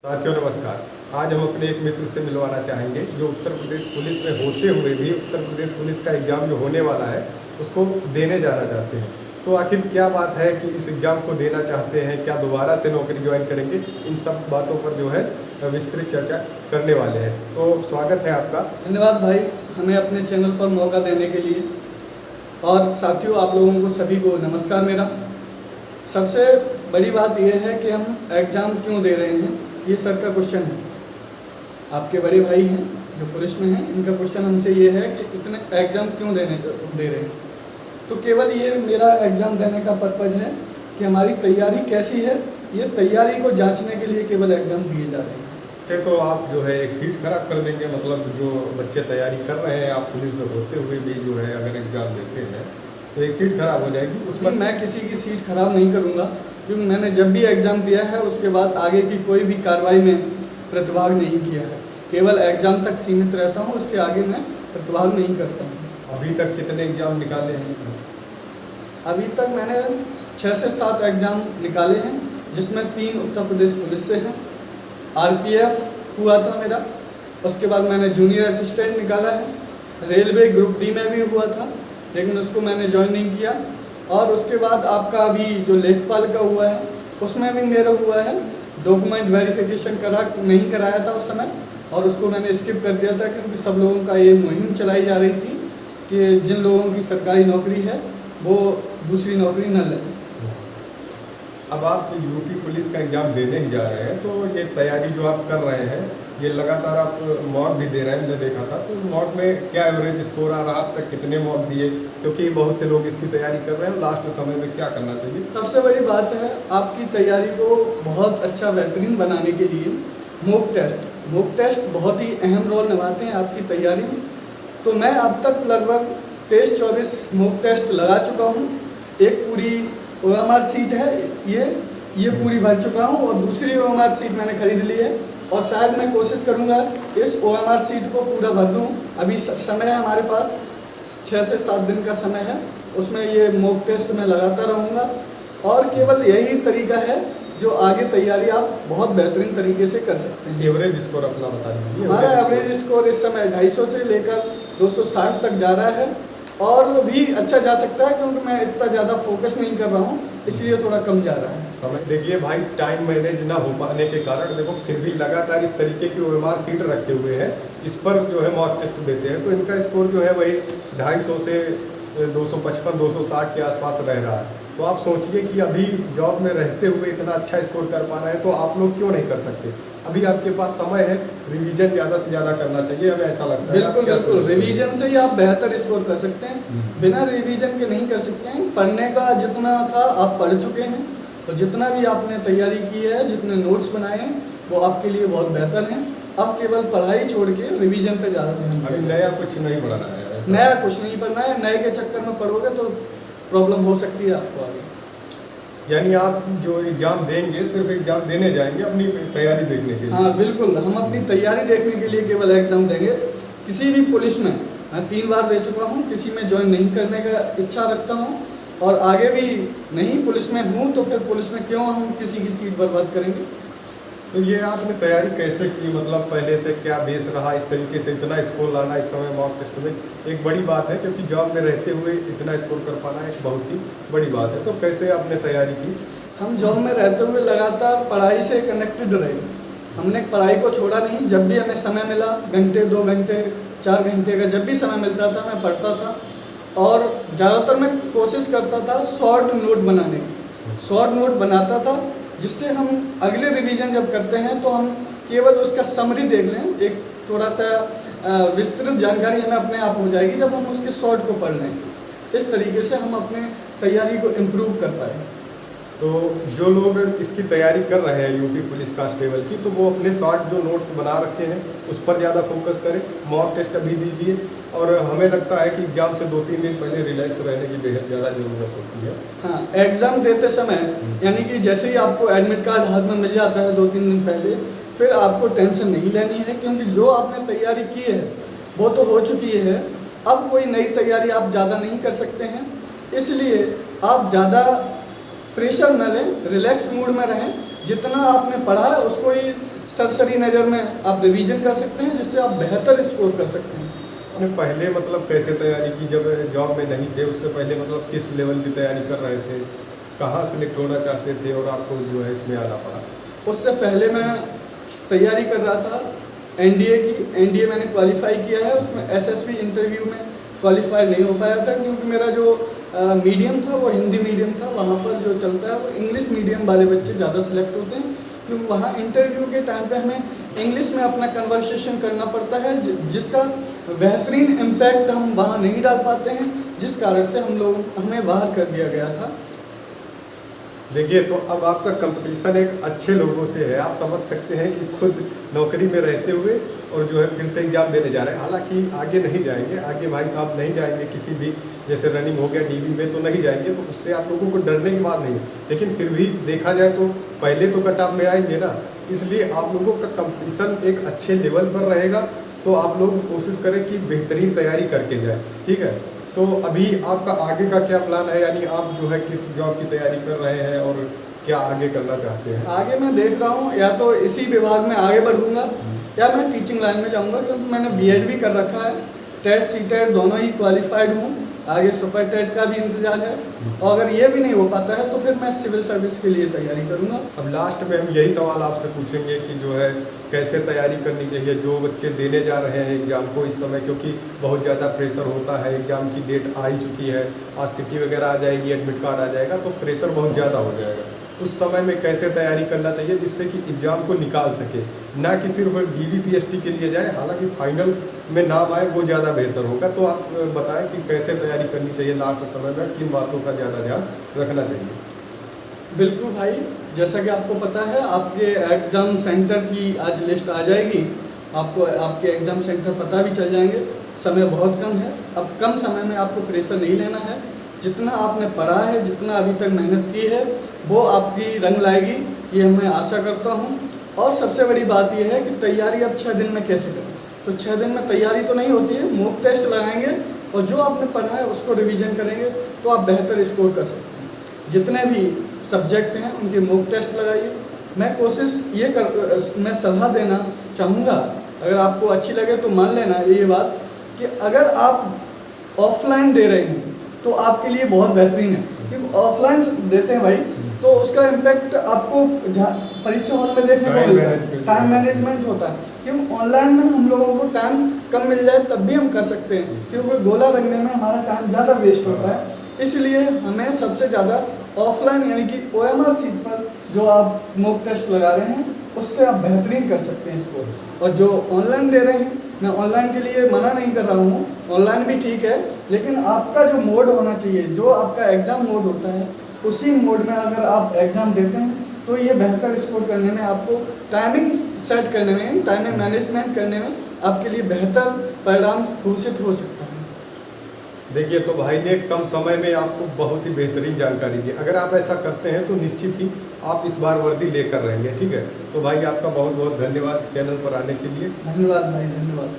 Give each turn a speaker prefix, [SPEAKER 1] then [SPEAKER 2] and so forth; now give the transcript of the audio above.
[SPEAKER 1] साथियों नमस्कार। आज हम अपने एक मित्र से मिलवाना चाहेंगे जो उत्तर प्रदेश पुलिस में होते हुए भी उत्तर प्रदेश पुलिस का एग्ज़ाम जो होने वाला है उसको देने जाना चाहते हैं। तो आखिर क्या बात है कि इस एग्ज़ाम को देना चाहते हैं, क्या दोबारा से नौकरी ज्वाइन करेंगे, इन सब बातों पर जो है विस्तृत चर्चा करने वाले हैं। तो स्वागत है आपका।
[SPEAKER 2] धन्यवाद भाई, हमें अपने चैनल पर मौका देने के लिए। और साथियों, आप लोगों को सभी को नमस्कार। मेरा सबसे बड़ी बात यह है कि हम एग्ज़ाम क्यों दे रहे हैं, ये सर का क्वेश्चन है। आपके बड़े भाई हैं जो पुलिस में हैं, इनका क्वेश्चन हमसे ये है कि इतने एग्ज़ाम क्यों दे रहे हैं। तो केवल ये मेरा एग्ज़ाम देने का पर्पज़ है कि हमारी तैयारी कैसी है, ये तैयारी को जांचने के लिए केवल एग्ज़ाम दिए जा रहे हैं।
[SPEAKER 1] से तो आप जो है एक सीट खराब कर देंगे, मतलब जो बच्चे तैयारी कर रहे हैं, आप पुलिस में होते हुए भी जो है अगर एग्ज़ाम देते हैं तो एक सीट खराब हो जाएगी। उस पर
[SPEAKER 2] मैं किसी की सीट खराब नहीं करूँगा, क्योंकि मैंने जब भी एग्ज़ाम दिया है उसके बाद आगे की कोई भी कार्रवाई में प्रतिभाग नहीं किया है। केवल एग्ज़ाम तक सीमित रहता हूँ, उसके आगे मैं प्रतिभाग नहीं करता हूँ।
[SPEAKER 1] अभी तक कितने एग्ज़ाम निकाले हैं?
[SPEAKER 2] अभी तक मैंने 6 से 7 एग्ज़ाम निकाले हैं, जिसमें 3 उत्तर प्रदेश पुलिस से हैं। RPF हुआ था मेरा, उसके बाद मैंने जूनियर असिस्टेंट निकाला है। रेलवे ग्रुप डी में भी हुआ था, लेकिन उसको मैंने ज्वाइन नहीं किया। और उसके बाद आपका अभी जो लेखपाल का हुआ है उसमें भी मेरा हुआ है। डॉक्यूमेंट वेरिफिकेशन नहीं कराया था उस समय, और उसको मैंने स्किप कर दिया था, क्योंकि सब लोगों का ये मुहिम चलाई जा रही थी कि जिन लोगों की सरकारी नौकरी है वो दूसरी नौकरी न लें।
[SPEAKER 1] अब आप यूपी पुलिस का एग्ज़ाम देने ही जा रहे हैं, तो ये तैयारी जो आप कर रहे हैं, ये लगातार आप मॉक भी दे रहे हैं, मैंने देखा था। तो मॉक में क्या एवरेज स्कोर आ रहा, अब तक कितने मॉक दिए, क्योंकि बहुत से लोग इसकी तैयारी कर रहे हैं, लास्ट समय में क्या करना चाहिए?
[SPEAKER 2] सबसे बड़ी बात है आपकी तैयारी को बहुत अच्छा बेहतरीन बनाने के लिए मॉक टेस्ट बहुत ही अहम रोल निभाते हैं आपकी तैयारी में। तो मैं अब तक लगभग 23-24 मॉक टेस्ट लगा चुका हूँ। एक पूरी OMR सीट है, ये पूरी भर चुका हूँ, और दूसरी OMR सीट मैंने खरीद ली है, और शायद मैं कोशिश करूँगा इस OMR सीट को पूरा भर दूँ। अभी समय है हमारे पास, 6 से 7 दिन का समय है, उसमें ये मॉक टेस्ट में लगाता रहूँगा। और केवल यही तरीका है जो आगे तैयारी आप बहुत बेहतरीन तरीके से कर सकते हैं।
[SPEAKER 1] एवरेज स्कोर अपना बता दीजिए।
[SPEAKER 2] हमारा एवरेज स्कोर इस समय 250 से लेकर 260 तक जा रहा है, और भी अच्छा जा सकता है, क्योंकि मैं इतना ज़्यादा फोकस नहीं कर रहा हूँ, इसलिए थोड़ा कम जा रहा है
[SPEAKER 1] समय। देखिए भाई, टाइम मैनेज ना हो पाने के कारण देखो फिर भी लगातार इस तरीके की OMR सीट रखे हुए हैं, इस पर जो है मॉक टेस्ट देते हैं, तो इनका स्कोर जो है वही 250 से 255-260 के आसपास रह रहा है। तो आप सोचिए कि अभी जॉब में रहते हुए इतना अच्छा स्कोर कर पा रहे हैं, तो आप लोग क्यों नहीं कर सकते? अभी आपके पास समय है, रिवीजन ज़्यादा से ज़्यादा करना चाहिए, हमें ऐसा लगता है।
[SPEAKER 2] बिल्कुल रिवीजन से ही आप बेहतर स्कोर कर सकते हैं, बिना रिवीजन के नहीं कर सकते हैं। पढ़ने का जितना था आप पढ़ चुके हैं, और जितना भी आपने तैयारी की है, जितने नोट्स बनाए हैं, वो आपके लिए बहुत बेहतर हैं। अब केवल पढ़ाई छोड़ के रिवीजन पे ज़्यादा ध्यान
[SPEAKER 1] अभी
[SPEAKER 2] दें।
[SPEAKER 1] नया कुछ नहीं पढ़ना है,
[SPEAKER 2] नया कुछ नहीं पढ़ना है। नए के चक्कर में पढ़ोगे तो प्रॉब्लम हो सकती है आपको आगे।
[SPEAKER 1] यानी आप जो एग्ज़ाम देंगे सिर्फ एग्ज़ाम देने जाएंगे, अपनी तैयारी देखने के लिए?
[SPEAKER 2] हाँ बिल्कुल, हम अपनी तैयारी देखने के लिए केवल एग्ज़ाम देंगे। किसी भी पुलिस में मैं 3 बार दे चुका हूँ, किसी में ज्वाइन नहीं करने का इच्छा रखता हूँ, और आगे भी नहीं पुलिस में हूँ, तो फिर पुलिस में क्यों हम किसी की सीट बर्बाद करेंगे।
[SPEAKER 1] तो ये आपने तैयारी कैसे की, मतलब पहले से क्या बेस रहा, इस तरीके से इतना स्कोर लाना इस समय मॉक टेस्ट में एक बड़ी बात है, क्योंकि जॉब में रहते हुए इतना स्कोर कर पाना एक बहुत ही बड़ी बात है। तो कैसे आपने तैयारी की?
[SPEAKER 2] हम जॉब में रहते हुए लगातार पढ़ाई से कनेक्टेड रहे, हमने पढ़ाई को छोड़ा नहीं। जब भी हमें समय मिला, घंटे 2 घंटे 4 घंटे का जब भी समय मिलता था मैं पढ़ता था, और ज़्यादातर मैं कोशिश करता था शॉर्ट नोट बनाने की। शॉर्ट नोट बनाता था, जिससे हम अगले रिवीजन जब करते हैं तो हम केवल उसका समरी देख लें, एक थोड़ा सा विस्तृत जानकारी हमें अपने आप हो जाएगी जब हम उसके शॉर्ट को पढ़ लें। इस तरीके से हम अपने तैयारी को इम्प्रूव कर पाए।
[SPEAKER 1] तो जो लोग इसकी तैयारी कर रहे हैं यूपी पुलिस कांस्टेबल की, तो वो अपने शॉर्ट जो नोट्स बना रखे हैं उस पर ज़्यादा फोकस करें, मॉक टेस्ट अभी दीजिए। और हमें लगता है कि एग्ज़ाम से 2-3 दिन पहले रिलैक्स रहने की बेहद ज़्यादा ज़रूरत होती है।
[SPEAKER 2] हाँ, एग्ज़ाम देते समय यानी कि जैसे ही आपको एडमिट कार्ड हाथ में मिल जाता है 2-3 दिन पहले, फिर आपको टेंशन नहीं लेनी है, क्योंकि जो आपने तैयारी की है वो तो हो चुकी है। अब कोई नई तैयारी आप ज़्यादा नहीं कर सकते हैं, इसलिए आप ज़्यादा प्रेशर न लें, रिलैक्स मूड में रहें। जितना आपने पढ़ा है उसको ही सरसरी नज़र में आप रिवीजन कर सकते हैं, जिससे आप बेहतर स्कोर कर सकते हैं।
[SPEAKER 1] आपने पहले मतलब कैसे तैयारी की, जब जॉब में नहीं थे उससे पहले मतलब किस लेवल की तैयारी कर रहे थे, कहाँ सेलेक्ट होना चाहते थे और आपको जो है इसमें आना पड़ा?
[SPEAKER 2] उससे पहले मैं तैयारी कर रहा था एनडीए की। एनडीए मैंने क्वालिफाई किया है, उसमें एसएसबी इंटरव्यू में क्वालिफाई नहीं हो पाया था, क्योंकि मेरा जो मीडियम था वो हिंदी मीडियम था। वहाँ पर जो चलता है वो इंग्लिश मीडियम वाले बच्चे ज़्यादा सेलेक्ट होते हैं, क्योंकि वहाँ इंटरव्यू के टाइम पे हमें इंग्लिश में अपना कन्वर्सेशन करना पड़ता है, जिसका बेहतरीन इम्पैक्ट हम वहाँ नहीं डाल पाते हैं, जिस कारण से हमें बाहर कर दिया गया था।
[SPEAKER 1] देखिए, तो अब आपका कंपटीशन एक अच्छे लोगों से है। आप समझ सकते हैं कि खुद नौकरी में रहते हुए और जो है फिर से एग्जाम देने जा रहे हैं। हालांकि आगे नहीं जाएंगे, आगे भाई साहब नहीं जाएंगे किसी भी, जैसे रनिंग हो गया डीबी में तो नहीं जाएंगे, तो उससे आप लोगों को डरने की बात नहीं। लेकिन फिर भी देखा जाए तो पहले तो कट ऑफ में आएंगे ना, इसलिए आप लोगों का कंपटीशन एक अच्छे लेवल पर रहेगा। तो आप लोग कोशिश करें कि बेहतरीन तैयारी करके जाए, ठीक है। तो अभी आपका आगे का क्या प्लान है, यानी आप जो है किस जॉब की तैयारी कर रहे हैं और क्या आगे करना चाहते हैं?
[SPEAKER 2] आगे मैं देख रहा हूँ या तो इसी विभाग में आगे बढ़ूंगा या मैं टीचिंग लाइन में जाऊंगा, क्योंकि मैंने बीएड भी कर रखा है। टेट सीटेट दोनों ही क्वालिफाइड हूँ। आगे सुपर टेट का भी इंतजार है, और अगर ये भी नहीं हो पाता है तो फिर मैं सिविल सर्विस के लिए तैयारी करूँगा।
[SPEAKER 1] अब लास्ट में हम यही सवाल आपसे पूछेंगे कि जो है कैसे तैयारी करनी चाहिए जो बच्चे देने जा रहे हैं एग्ज़ाम को इस समय, क्योंकि बहुत ज़्यादा प्रेशर होता है। एग्ज़ाम की डेट आ ही चुकी है, आज सिटी वगैरह आ जाएगी, एडमिट कार्ड आ जाएगा, तो प्रेशर बहुत ज़्यादा हो जाएगा। उस समय में कैसे तैयारी करना चाहिए जिससे कि एग्ज़ाम को निकाल सके, ना कि सिर्फ DBPST के लिए जाए, हालांकि फाइनल में नाम आए वो ज़्यादा बेहतर होगा। तो आप बताएं कि कैसे तैयारी करनी चाहिए लास्ट समय में, किन बातों का ज़्यादा ध्यान रखना चाहिए?
[SPEAKER 2] बिल्कुल भाई, जैसा कि आपको पता है आपके एग्ज़ाम सेंटर की आज लिस्ट आ जाएगी, आपको आपके एग्ज़ाम सेंटर पता भी चल जाएंगे। समय बहुत कम है, अब कम समय में आपको प्रेशर नहीं लेना है। जितना आपने पढ़ा है, जितना अभी तक मेहनत की है, वो आपकी रंग लाएगी, ये मैं आशा करता हूँ। और सबसे बड़ी बात यह है कि तैयारी अब 6 दिन में कैसे करें। तो 6 दिन में तैयारी तो नहीं होती है, मॉक टेस्ट लगाएंगे और जो आपने पढ़ा है उसको रिवीजन करेंगे तो आप बेहतर स्कोर कर सकते हैं। जितने भी सब्जेक्ट हैं उनके मॉक टेस्ट लगाइए। मैं सलाह देना चाहूँगा, अगर आपको अच्छी लगे तो मान लेना ये बात कि अगर आप ऑफलाइन दे रहे हैं तो आपके लिए बहुत बेहतरीन है, क्योंकि ऑफलाइन देते हैं भाई तो उसका इम्पैक्ट आपको परीक्षा हॉल में देखने को मिलता है, टाइम मैनेजमेंट होता है। क्योंकि ऑनलाइन में हम लोगों को टाइम कम मिल जाए तब भी हम कर सकते हैं, क्योंकि गोला रंगने में हमारा टाइम ज़्यादा वेस्ट होता है। इसलिए हमें सबसे ज़्यादा ऑफलाइन यानी कि OMR सीट पर जो आप मॉक टेस्ट लगा रहे हैं उससे आप बेहतरीन कर सकते हैं स्कोर। और जो ऑनलाइन दे रहे हैं, मैं ऑनलाइन के लिए मना नहीं कर रहा हूँ, ऑनलाइन भी ठीक है, लेकिन आपका जो मोड होना चाहिए, जो आपका एग्ज़ाम मोड होता है, उसी मोड में अगर आप एग्ज़ाम देते हैं तो ये बेहतर स्कोर करने में, आपको टाइमिंग सेट करने में, टाइमिंग मैनेजमेंट करने में आपके लिए बेहतर परिणाम घोषित हो सकता है।
[SPEAKER 1] देखिए, तो भाई ने कम समय में आपको बहुत ही बेहतरीन जानकारी दी। अगर आप ऐसा करते हैं तो निश्चित ही आप इस बार वर्दी लेकर रहेंगे, ठीक है। तो भाई आपका बहुत बहुत धन्यवाद इस चैनल पर आने के लिए।
[SPEAKER 2] धन्यवाद भाई, धन्यवाद।